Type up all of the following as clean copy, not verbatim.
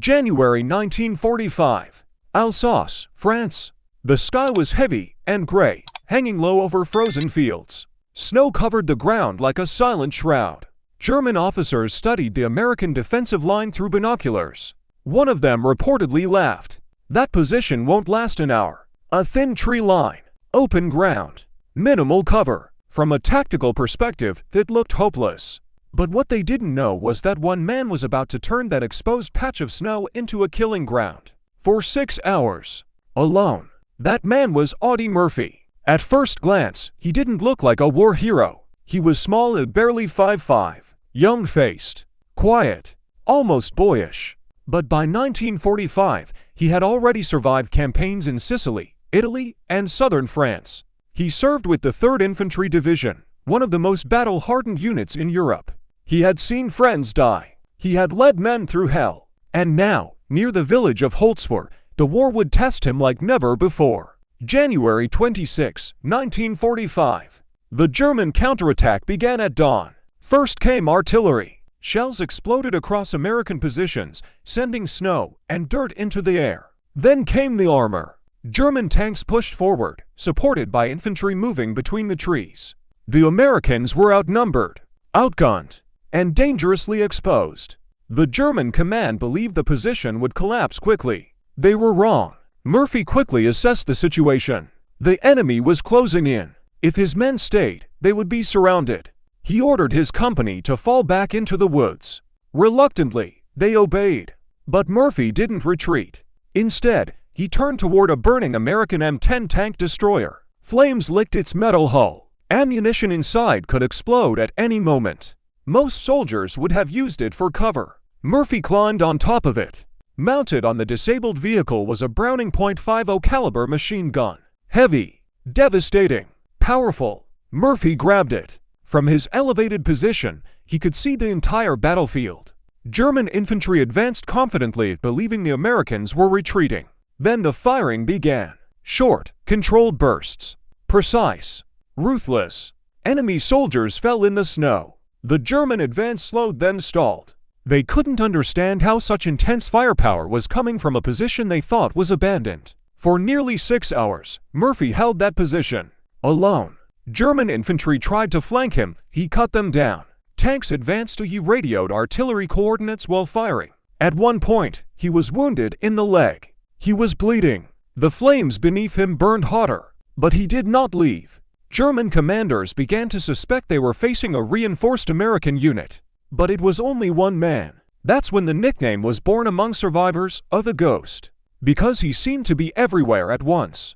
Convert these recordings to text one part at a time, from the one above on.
January 1945. Alsace, France. The sky was heavy and gray, hanging low over frozen fields. Snow covered the ground like a silent shroud. German officers studied the American defensive line through binoculars. One of them reportedly laughed. "That position won't last an hour. A thin tree line, open ground, minimal cover." From a tactical perspective, it looked hopeless. But what they didn't know was that one man was about to turn that exposed patch of snow into a killing ground. For 6 hours. Alone. That man was Audie Murphy. At first glance, he didn't look like a war hero. He was small and barely 5'5", young-faced, quiet, almost boyish. But by 1945, he had already survived campaigns in Sicily, Italy, and southern France. He served with the 3rd Infantry Division, one of the most battle-hardened units in Europe. He had seen friends die. He had led men through hell. And now, near the village of Holzwar, the war would test him like never before. January 26, 1945. The German counterattack began at dawn. First came artillery. Shells exploded across American positions, sending snow and dirt into the air. Then came the armor. German tanks pushed forward, supported by infantry moving between the trees. The Americans were outnumbered, outgunned, and dangerously exposed. The German command believed the position would collapse quickly. They were wrong. Murphy quickly assessed the situation. The enemy was closing in. If his men stayed, they would be surrounded. He ordered his company to fall back into the woods. Reluctantly, they obeyed. But Murphy didn't retreat. Instead, he turned toward a burning American M10 tank destroyer. Flames licked its metal hull. Ammunition inside could explode at any moment. Most soldiers would have used it for cover. Murphy climbed on top of it. Mounted on the disabled vehicle was a Browning .50 caliber machine gun. Heavy, devastating, powerful. Murphy grabbed it. From his elevated position, he could see the entire battlefield. German infantry advanced confidently, believing the Americans were retreating. Then the firing began. Short, controlled bursts. Precise, ruthless. Enemy soldiers fell in the snow. The German advance slowed, then stalled. They couldn't understand how such intense firepower was coming from a position they thought was abandoned. For nearly 6 hours, Murphy held that position, alone. German infantry tried to flank him. He cut them down. Tanks advanced. He radioed artillery coordinates while firing. At one point, he was wounded in the leg. He was bleeding. The flames beneath him burned hotter, but he did not leave. German commanders began to suspect they were facing a reinforced American unit. But it was only one man. That's when the nickname was born among survivors of the Ghost, because he seemed to be everywhere at once.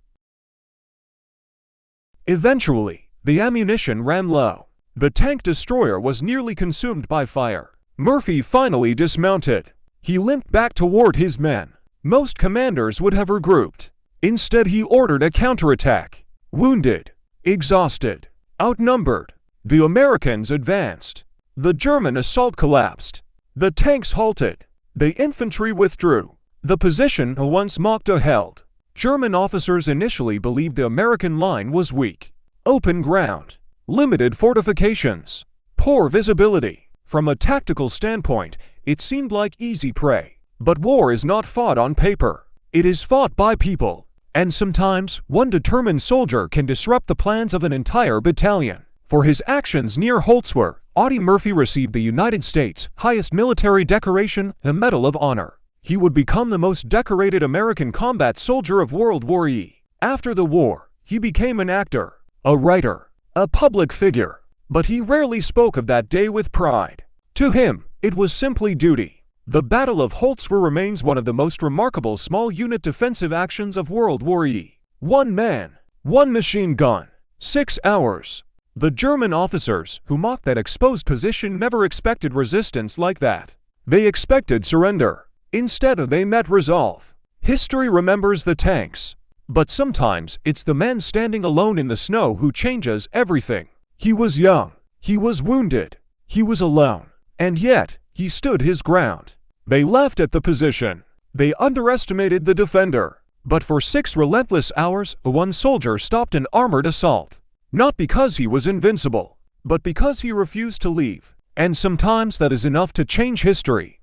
Eventually, the ammunition ran low. The tank destroyer was nearly consumed by fire. Murphy finally dismounted. He limped back toward his men. Most commanders would have regrouped. Instead, he ordered a counterattack. Wounded, exhausted, outnumbered, the Americans advanced. The German assault collapsed. The tanks halted. The infantry withdrew. The position once Machta held. German officers initially believed the American line was weak. Open ground, limited fortifications, poor visibility. From a tactical standpoint, it seemed like easy prey. But war is not fought on paper. It is fought by people. And sometimes, one determined soldier can disrupt the plans of an entire battalion. For his actions near Holzwar, Audie Murphy received the United States' highest military decoration, the Medal of Honor. He would become the most decorated American combat soldier of World War I. After the war, he became an actor, a writer, a public figure. But he rarely spoke of that day with pride. To him, it was simply duty. The Battle of Holzwar remains one of the most remarkable small unit defensive actions of World War I. One man, one machine gun, 6 hours. The German officers who mocked that exposed position never expected resistance like that. They expected surrender. Instead, they met resolve. History remembers the tanks. But sometimes it's the man standing alone in the snow who changes everything. He was young. He was wounded. He was alone. And yet, he stood his ground. They laughed at the position. They underestimated the defender. But for 6 relentless hours, one soldier stopped an armored assault. Not because he was invincible, but because he refused to leave. And sometimes that is enough to change history.